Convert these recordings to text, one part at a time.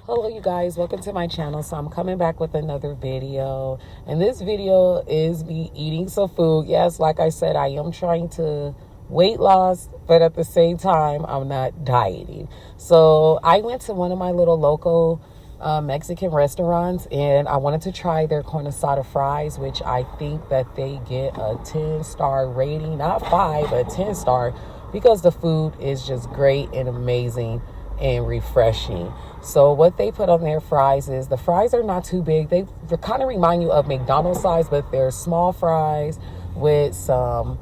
Hello you guys, welcome to my channel. So I'm coming back with another video, and this video is me eating some food. Yes, like I said, I am trying to weight loss, but at the same time I'm not dieting. So I went to one of my little local Mexican restaurants, and I wanted to try their corn asada fries, which I think that they get a 10-star rating, not 5 but 10-star, because the food is just great and amazing and refreshing. So what they put on their fries is, the fries are not too big. They kind of remind you of McDonald's size, but they're small fries with some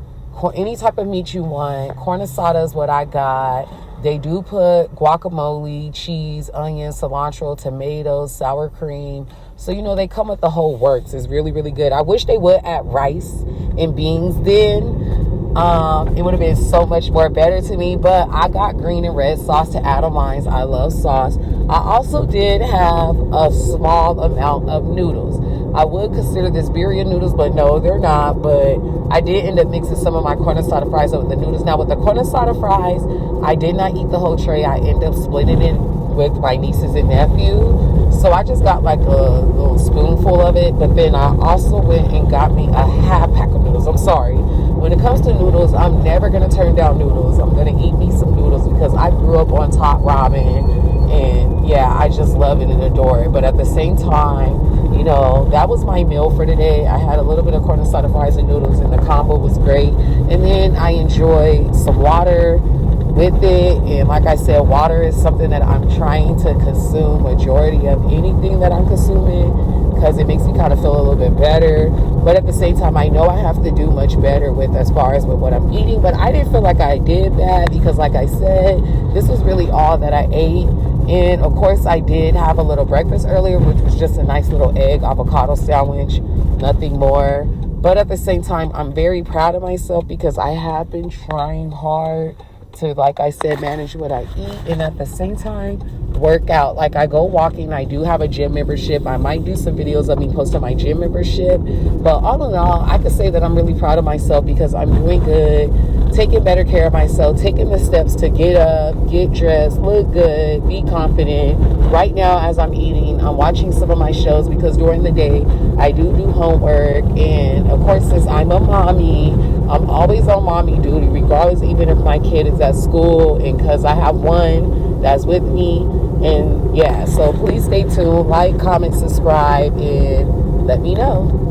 any type of meat you want. Corn asada is what I got. They do put guacamole, cheese, onions, cilantro, tomatoes, sour cream. So, you know, they come with the whole works. It's really, really good. I wish they would add rice and beans then. It would have been so much more better to me, but I got green and red sauce to add on mine. I love sauce. I also did have a small amount of noodles. I would consider this birria noodles, but no, they're not. But I did end up mixing some of my corn asada fries up with the noodles. Now, with the corn asada fries, I did not eat the whole tray. I ended up splitting it with my nieces and nephew. So I just got like a little spoonful of it. But then I also went and got me a half pack of noodles. I'm sorry. When it comes to noodles, I'm never going to turn down noodles. I'm going to eat me some noodles because I grew up on top ramen. And yeah, I just love it and adore it. But at the same time, you know, that was my meal for today. I had a little bit of corn asada fries and noodles, and the combo was great. And then I enjoyed some water with it. And like I said, water is something that I'm trying to consume majority of anything that I'm consuming, because it makes me kind of feel a little bit better. But at the same time, I know I have to do much better with as far as with what I'm eating. But I didn't feel like I did that, because like I said, this was really all that I ate. And of course, I did have a little breakfast earlier, which was just a nice little egg avocado sandwich, nothing more. But at the same time, I'm very proud of myself, because I have been trying hard to, like I said, manage what I eat, and at the same time work out. Like, I go walking. I do have a gym membership. I might do some videos of me posting my gym membership, but all in all, I could say that I'm really proud of myself, because I'm doing good, taking better care of myself, taking the steps to get up, get dressed, look good, be confident. Right now, as I'm eating, I'm watching some of my shows, because during the day I do homework. And of course, since I'm a mommy, I'm always on mommy duty, regardless, even if my kid is at school, and because I have one that's with me. And yeah, so please stay tuned, like, comment, subscribe, and let me know.